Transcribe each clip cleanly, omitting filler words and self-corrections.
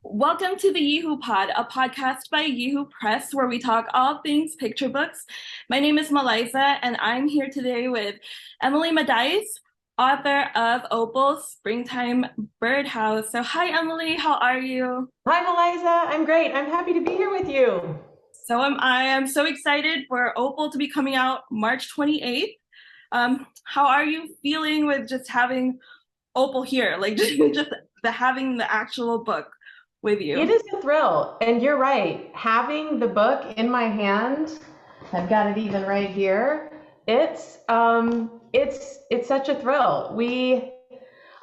Welcome to the Yeehoo Pod, a podcast by Yeehoo Press, where we talk all things picture books. My name is Matheis, and I'm here today with Emily Matheis, author of Opal Springtime Birdhouse. So hi, Emily, how are you? Hi, Eliza. I'm great. I'm happy to be here with you. So am I. I'm so excited for Opal to be coming out March 28th. How are you feeling with just having Opal here, like just having the actual book with It you? is a thrill, and you're right. Having the book in my hand, I've got it even right here. It's such a thrill. We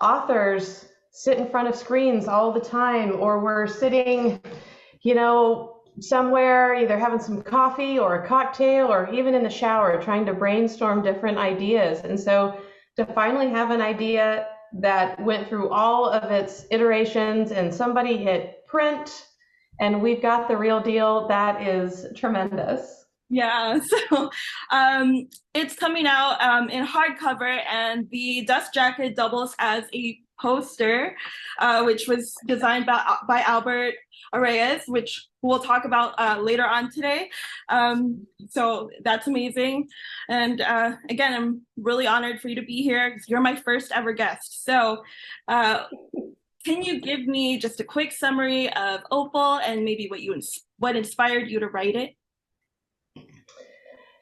authors sit in front of screens all the time, or we're sitting, somewhere either having some coffee or a cocktail, or even in the shower trying to brainstorm different ideas. And so to finally have an idea that went through all of its iterations and somebody hit print and we've got the real deal, that is tremendous. Yeah, so it's coming out in hardcover, and the dust jacket doubles as a poster, which was designed by Albert Arrayás, which we'll talk about later on today. So that's amazing. And again, I'm really honored for you to be here because you're my first ever guest. So uh, can you give me just a quick summary of Opal and maybe what inspired you to write it?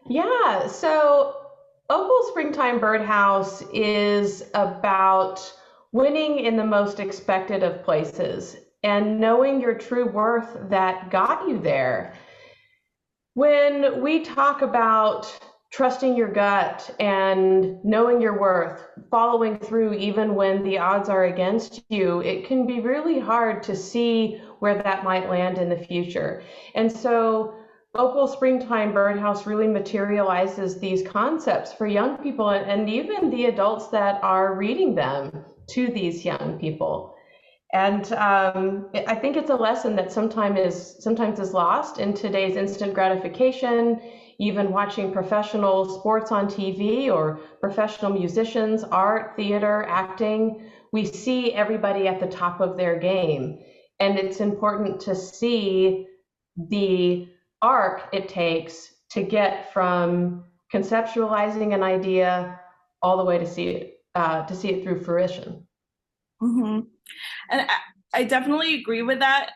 Yeah, so Opal Springtime Birdhouse is about winning in the most expected of places and knowing your true worth that got you there. When we talk about trusting your gut and knowing your worth, following through even when the odds are against you, it can be really hard to see where that might land in the future. And so Opal Springtime Birdhouse really materializes these concepts for young people and even the adults that are reading them to these young people. And I think it's a lesson that sometimes is lost in today's instant gratification, even watching professional sports on TV or professional musicians, art, theater, acting. We see everybody at the top of their game. And it's important to see the arc it takes to get from conceptualizing an idea all the way to see it through fruition. Mm-hmm. And I definitely agree with that.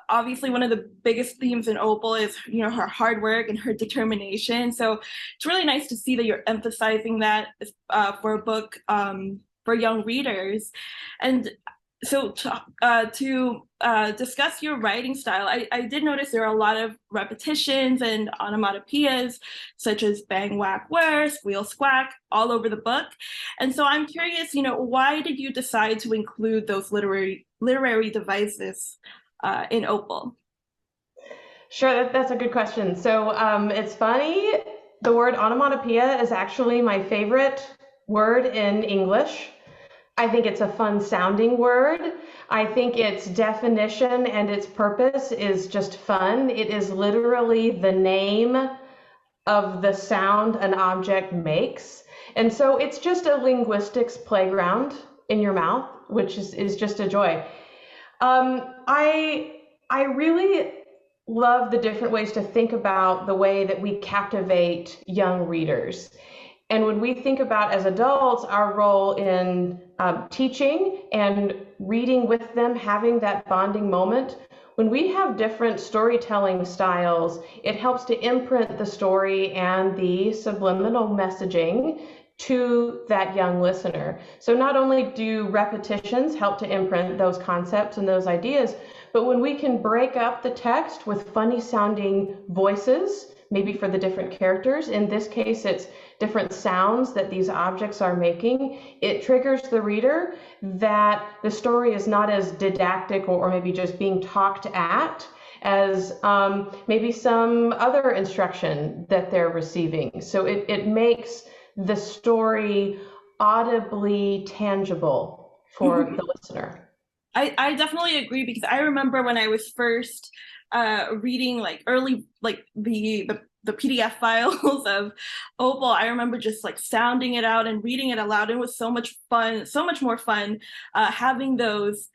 Obviously, one of the biggest themes in Opal is, her hard work and her determination. So it's really nice to see that you're emphasizing that for a book for young readers. And so to discuss your writing style, I did notice there are a lot of repetitions and onomatopoeias, such as bang, whack, whir, squeal, squawk, all over the book. And so I'm curious, why did you decide to include those literary devices in Opal? Sure, that's a good question. So it's funny, the word onomatopoeia is actually my favorite word in English. I think it's a fun sounding word. I think its definition and its purpose is just fun. It is literally the name of the sound an object makes. And so it's just a linguistics playground in your mouth, which is just a joy. I really love the different ways to think about the way that we captivate young readers. And when we think about as adults our role in teaching and reading with them, having that bonding moment, when we have different storytelling styles, it helps to imprint the story and the subliminal messaging to that young listener. So not only do repetitions help to imprint those concepts and those ideas, but when we can break up the text with funny sounding voices, maybe for the different characters, in this case it's different sounds that these objects are making, it triggers the reader that the story is not as didactic or maybe just being talked at as maybe some other instruction that they're receiving. So it makes the story audibly tangible for the listener. I definitely agree because I remember when I was first reading like early like the PDF files of Opal, I remember just like sounding it out and reading it aloud. It was so much fun, so much more fun having those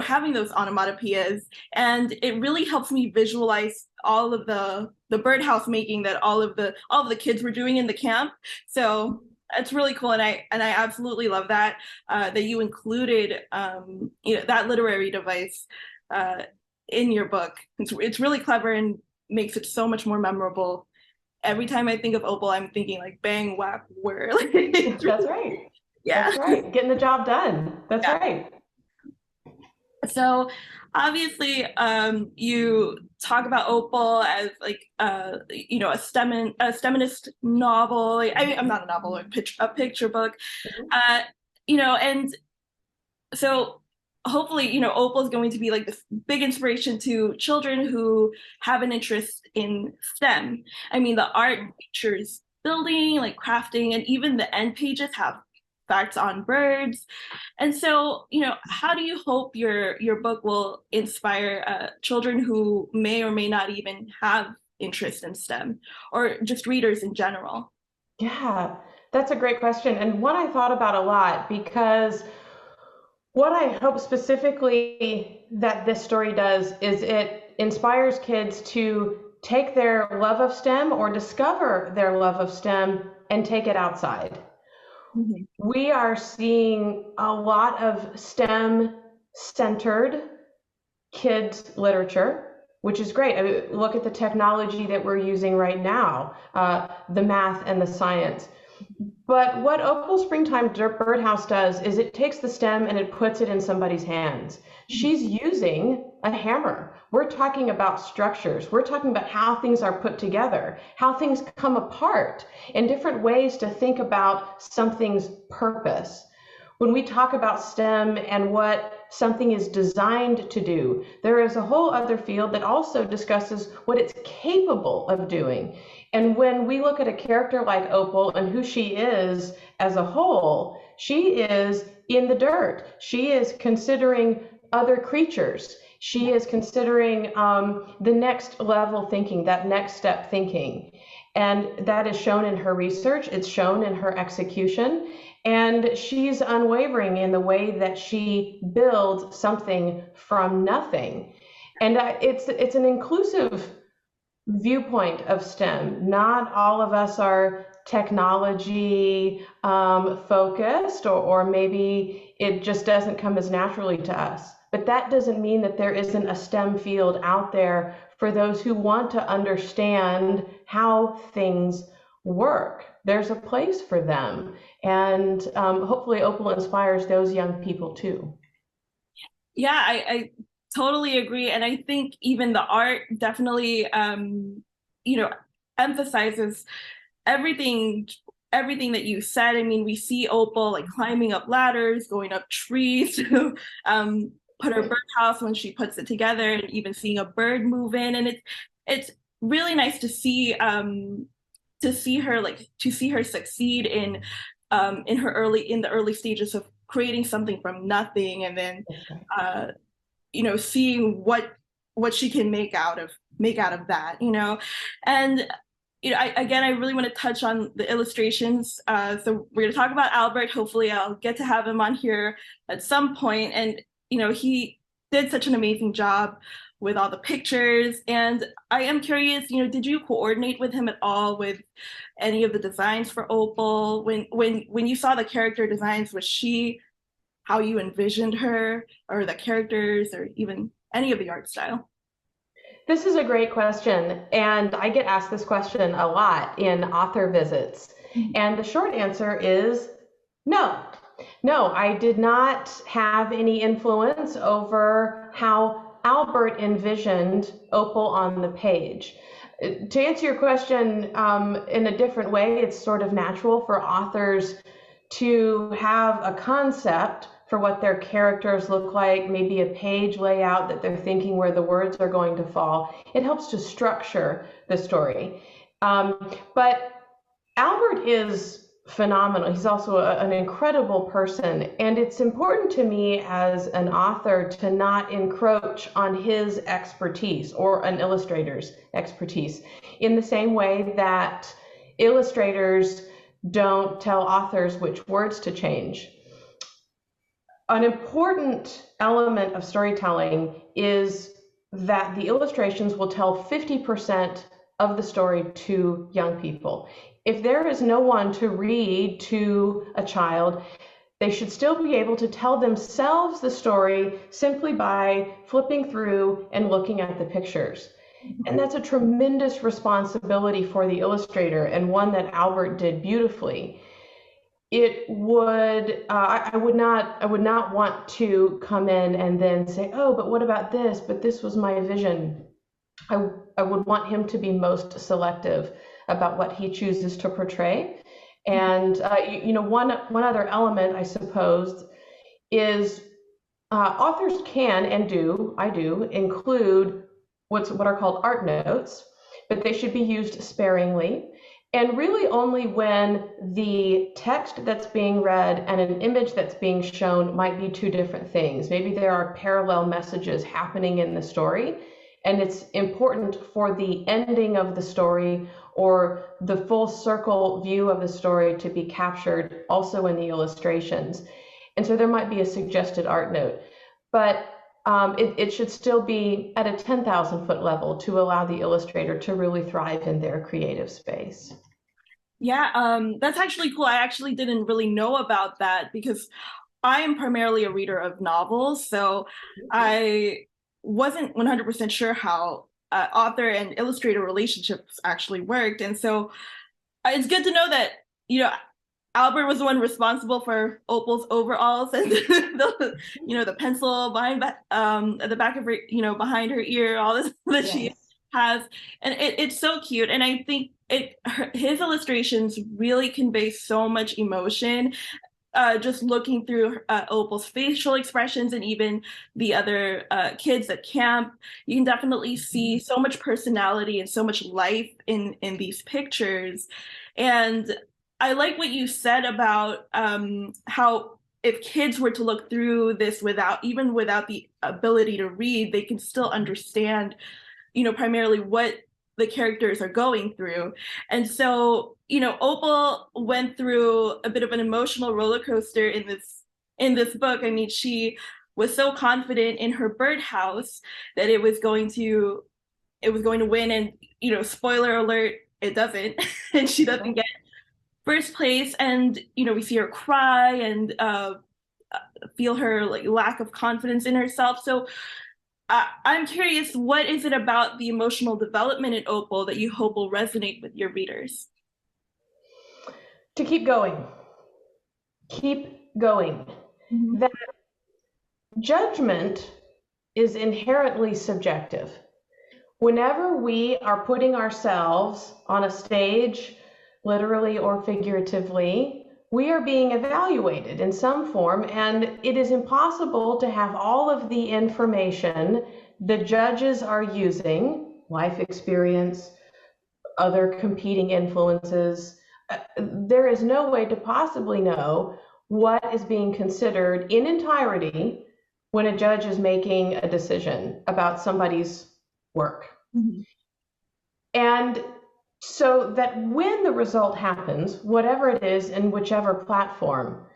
having those onomatopoeias, and it really helps me visualize all of the birdhouse making that all of the kids were doing in the camp. So it's really cool, and I absolutely love that that you included that literary device uh, in your book. It's really clever and makes it so much more memorable. Every time I think of Opal, I'm thinking like bang, whack, whir. That's right. Yeah. That's right. Getting the job done. That's Yeah. right. So obviously, you talk about Opal as like a STEMinist novel. I'm not a novel, a picture book. Mhm. And so hopefully, Opal is going to be like this big inspiration to children who have an interest in STEM. I mean, the art features building, like crafting, and even the end pages have facts on birds. And so, how do you hope your book will inspire children who may or may not even have interest in STEM, or just readers in general? Yeah, that's a great question, and one I thought about a lot because what I hope specifically that this story does is it inspires kids to take their love of STEM or discover their love of STEM and take it outside. Mhm. We are seeing a lot of STEM centered kids literature, which is great. I mean, look at the technology that we're using right now, the math and the science. But what Opal Springtime Birdhouse does is it takes the stem and it puts it in somebody's hands. She's using a hammer. We're talking about structures. We're talking about how things are put together, how things come apart, and different ways to think about something's purpose. When we talk about STEM and what something is designed to do, there is a whole other field that also discusses what it's capable of doing. And when we look at a character like Opal and who she is as a whole, she is in the dirt. She is considering other creatures. She is considering the next level thinking, that next step thinking. And that is shown in her research, it's shown in her execution. And she's unwavering in the way that she builds something from nothing. And it's an inclusive viewpoint of STEM. Not all of us are technology focused, or maybe it just doesn't come as naturally to us. But that doesn't mean that there isn't a STEM field out there for those who want to understand how things work. There's a place for them. And hopefully Opal inspires those young people too. Yeah, I totally agree. And I think even the art definitely, you know, emphasizes everything everything that you said. I mean, we see Opal like climbing up ladders, going up trees to put her birdhouse when she puts it together, and even seeing a bird move in. And it's really nice to see her succeed in the early stages of creating something from nothing, and then uh, seeing what she can make out of that, and I really want to touch on the illustrations. So we're going to talk about Albert. Hopefully, I'll get to have him on here at some point. And he did such an amazing job with all the pictures. And I am curious, did you coordinate with him at all with any of the designs for Opal? When you saw the character designs, was she how you envisioned her, or the characters, or even any of the art style? This is a great question, and I get asked this question a lot in author visits. And the short answer is no. No, I did not have any influence over how Albert envisioned Opal on the page. To answer your question in a different way, it's sort of natural for authors to have a concept for what their characters look like, maybe a page layout that they're thinking where the words are going to fall. It helps to structure the story. But Albert is phenomenal. He's also an incredible person. And it's important to me as an author to not encroach on his expertise or an illustrator's expertise in the same way that illustrators don't tell authors which words to change. An important element of storytelling is that the illustrations will tell 50% of the story to young people. If there is no one to read to a child, they should still be able to tell themselves the story simply by flipping through and looking at the pictures. And that's a tremendous responsibility for the illustrator, and one that Albert did beautifully. It would I would not want to come in and then say, oh, but what about this? But this was my vision. I would want him to be most selective about what he chooses to portray. And one other element, I suppose, is authors can and I do include what are called art notes, but they should be used sparingly. And really only when the text that's being read and an image that's being shown might be two different things. Maybe there are parallel messages happening in the story, and it's important for the ending of the story or the full circle view of the story to be captured also in the illustrations. And so there might be a suggested art note, but it should still be at a 10,000-foot level to allow the illustrator to really thrive in their creative space. Yeah, that's actually cool. I actually didn't really know about that because I am primarily a reader of novels, so I wasn't 100% sure how author and illustrator relationships actually worked. And so it's good to know that, Albert was the one responsible for Opal's overalls and the pencil behind at the back of her, behind her ear, all this that Yes. she has, and it's so cute. And I think his illustrations really convey so much emotion. Just looking through Opal's facial expressions and even the other kids at camp, you can definitely see so much personality and so much life in these pictures. And I like what you said about how if kids were to look through this without the ability to read, they can still understand, primarily what the characters are going through. And so, Opal went through a bit of an emotional roller coaster in this book. I mean, she was so confident in her birdhouse that it was going to win, and spoiler alert, it doesn't. And she doesn't get first place, and we see her cry and feel her lack of confidence in herself. So I'm curious, what is it about the emotional development in Opal that you hope will resonate with your readers? To keep going. Keep going. Mm-hmm. That judgment is inherently subjective. Whenever we are putting ourselves on a stage, literally or figuratively, we are being evaluated in some form, and it is impossible to have all of the information the judges are using, life experience, other competing influences. There is no way to possibly know what is being considered in entirety when a judge is making a decision about somebody's work. Mm-hmm. And so that when the result happens, whatever it is in whichever platform,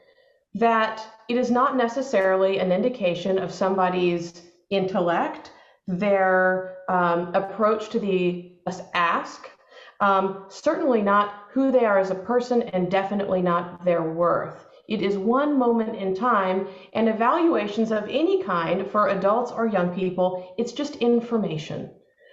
that it is not necessarily an indication of somebody's intellect, their approach to the ask, certainly not who they are as a person, and definitely not their worth. It is one moment in time, and evaluations of any kind for adults or young people, it's just information.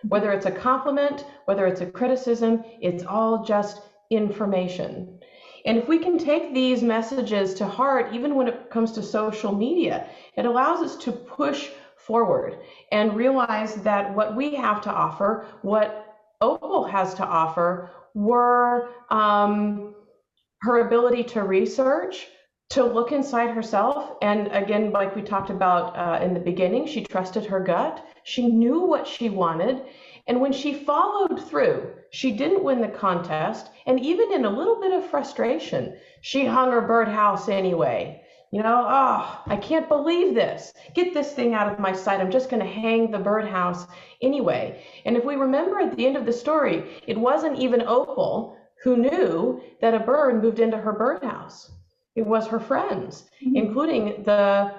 Whether it's a compliment, whether it's a criticism, it's all just information. And if we can take these messages to heart, even when it comes to social media, it allows us to push forward and realize that what we have to offer, what Opal has to offer, were her ability to research, to look inside herself. And again, like we talked about in the beginning, she trusted her gut. She knew what she wanted. And when she followed through, she didn't win the contest. And even in a little bit of frustration, she hung her birdhouse anyway. Oh, I can't believe this. Get this thing out of my sight. I'm just going to hang the birdhouse anyway. And if we remember at the end of the story, it wasn't even Opal who knew that a bird moved into her birdhouse. It was her friends, Mhm. including the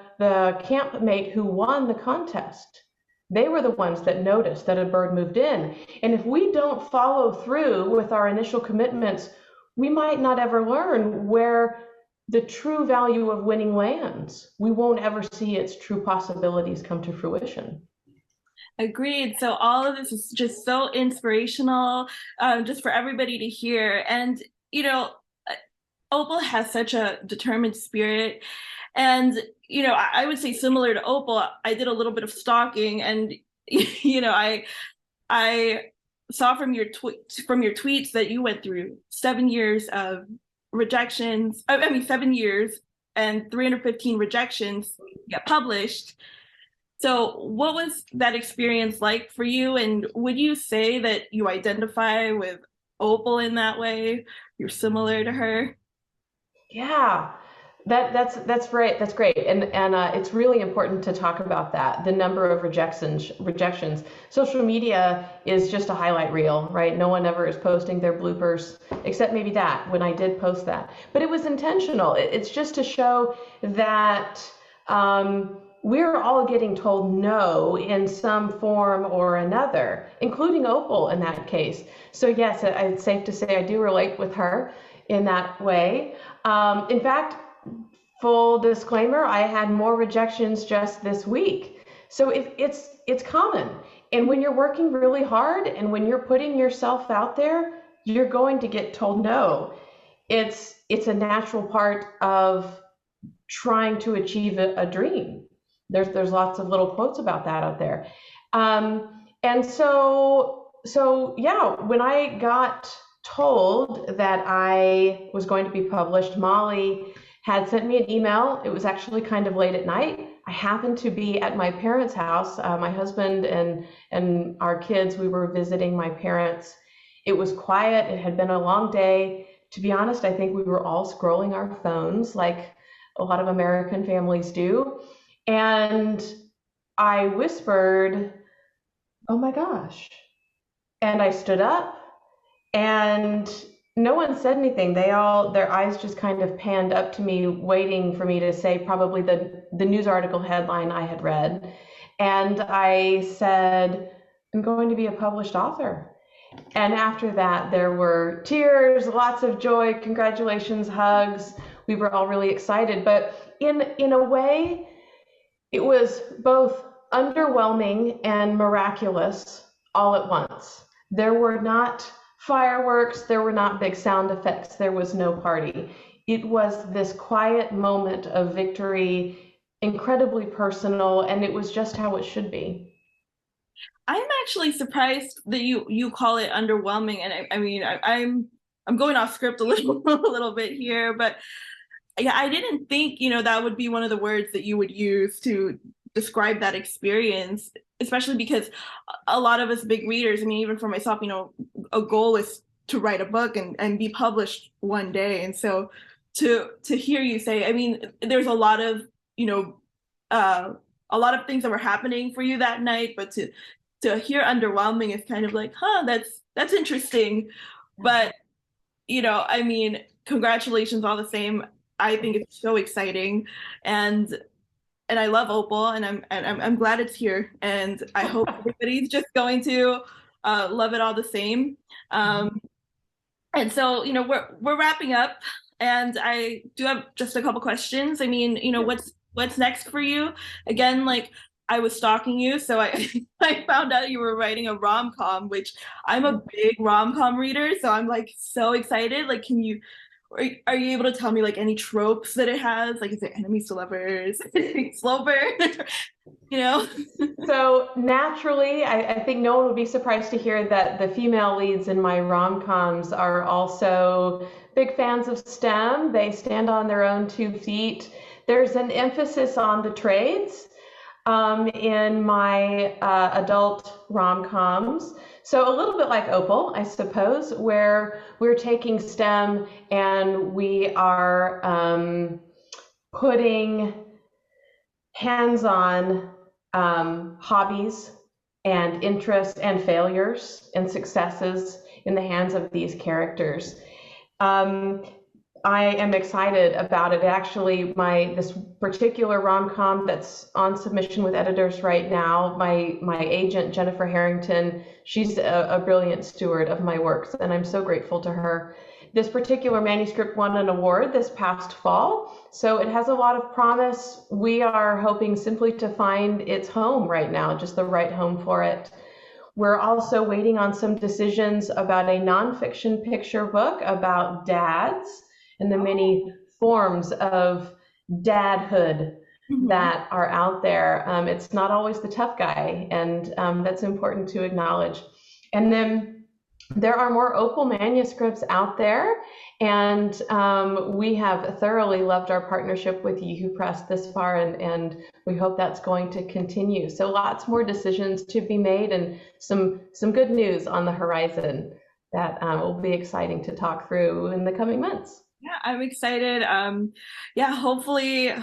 campmate who won the contest. They were the ones that noticed that a bird moved in. And if we don't follow through with our initial commitments, we might not ever learn where the true value of winning lands. We won't ever see its true possibilities come to fruition. Agreed. So all of this is just so inspirational, just for everybody to hear. And, you know, Opal has such a determined spirit. And, I would say similar to Opal, I did a little bit of stalking and, I saw from your tweets that you went through 7 years of rejections. I mean, 7 years and 315 rejections get published. So, what was that experience like for you? And would you say that you identify with Opal in that way? You're similar to her? Yeah, that's great. That's great, and it's really important to talk about that. The number of rejections. Social media is just a highlight reel, right? No one ever is posting their bloopers, except maybe that when I did post that. But it was intentional. It's just to show that we're all getting told no in some form or another, including Opal in that case. So yes, it's safe to say I do relate with her in that way. In fact, full disclaimer, I had more rejections just this week. So it's common. And when you're working really hard and when you're putting yourself out there, you're going to get told no. It's a natural part of trying to achieve a dream. There's lots of little quotes about that out there. And so yeah, when I got told that I was going to be published, Molly had sent me an email. It was actually kind of late at night. I happened to be at my parents' house. My husband and our kids, we were visiting my parents. It was quiet. It had been a long day. To be honest, I think we were all scrolling our phones like a lot of American families do. And I whispered, "Oh my gosh." And I stood up and no one said anything. Their eyes just kind of panned up to me, waiting for me to say probably the news article headline I had read. And I said, "I'm going to be a published author." And after that, there were tears, lots of joy, congratulations, hugs. We were all really excited. But in a way, it was both underwhelming and miraculous all at once. There were not fireworks, there were not big sound effects, there was no party. It was this quiet moment of victory, incredibly personal, and it was just how it should be. I'm actually surprised that you call it underwhelming, and I mean I'm going off script a little a little bit here, but yeah, I didn't think that would be one of the words that you would use to describe that experience, especially because a lot of us big readers, I mean, even for myself, a goal is to write a book and be published one day, and so to hear you say, I mean, there's you know a lot of things that were happening for you that night, but to hear underwhelming is kind of like, huh, that's interesting. But I mean, congratulations all the same. I think it's so exciting, and I love Opal, and I'm glad it's here, and I hope everybody's just going to love it all the same. Um, and so we're wrapping up, and I do have just a couple questions. I mean, what's next for you? Again, like I was stalking you, so I I found out you were writing a rom-com, which I'm a big rom-com reader, so I'm like so excited. Like, are you able to tell me like any tropes that it has? Like, is it enemies to lovers, slow burn? you know? So naturally, I think no one would be surprised to hear that the female leads in my rom-coms are also big fans of STEM. They stand on their own 2 feet. There's an emphasis on the trades in my adult rom-coms. So a little bit like Opal, I suppose, where we're taking STEM and we are putting hands-on hobbies and interests and failures and successes in the hands of these characters. Um, I am excited about it. Actually, my this particular rom-com that's on submission with editors right now, my agent Jennifer Harrington, she's a brilliant steward of my works, and I'm so grateful to her. This particular manuscript won an award this past fall, so it has a lot of promise. We are hoping simply to find its home right now, just the right home for it. We're also waiting on some decisions about a nonfiction picture book about dads and the many forms of dadhood Mhm. that are out there. It's not always the tough guy, and that's important to acknowledge. And then there are more Opal manuscripts out there, and we have thoroughly loved our partnership with Yeehoo Press this far, and we hope that's going to continue. So lots more decisions to be made, and some good news on the horizon that will be exciting to talk through in the coming months. Yeah, I'm excited. Yeah, hopefully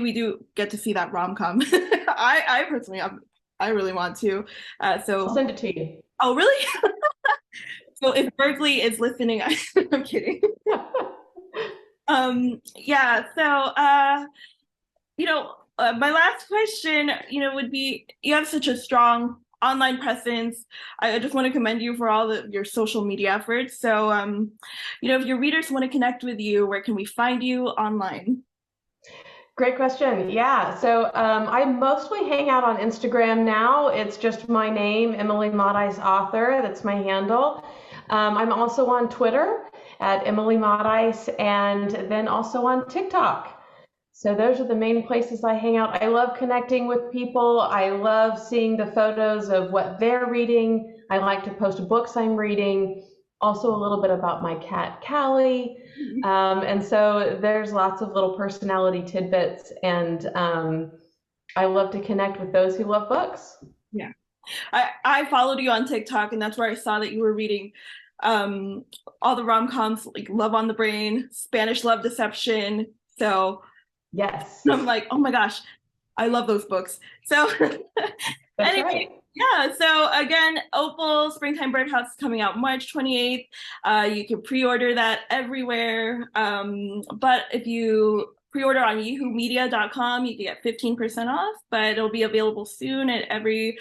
we do get to see that rom-com. I personally, I really want to. I'll So, send it to you. oh, really? So if Berkeley is listening, I'm kidding. Yeah, so my last question, would be you have such a strong online presence. I just want to commend you for all your social media efforts. So, if your readers want to connect with you, where can we find you online? Great question. Yeah. So I mostly hang out on Instagram now. It's just my name, Emily Matheis Author. That's my handle. I'm also on Twitter at Emily Matheis, and then also on TikTok. So those are the main places I hang out. I love connecting with people. I love seeing the photos of what they're reading. I like to post books I'm reading. Also a little bit about my cat, Callie. And so there's lots of little personality tidbits, and I love to connect with those who love books. Yeah. I followed you on TikTok, and that's where I saw that you were reading all the rom-coms like Love on the Brain, Spanish Love Deception. So Yes, I'm like, oh my gosh, I love those books. So that's anyway, right. yeah. So again, Opal Springtime Birdhouse is coming out March 28th. You can pre-order that everywhere. But if you pre-order on YeehooMedia.com, you can get 15% off, but it'll be available soon at every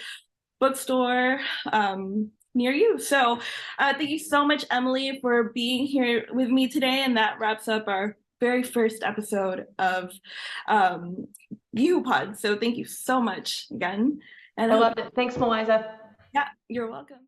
bookstore near you. So thank you so much, Emily, for being here with me today. And that wraps up our very first episode of um, Yeehoo Pod. So thank you so much again. And I loved it. Thanks, Meliza. yeah, you're welcome.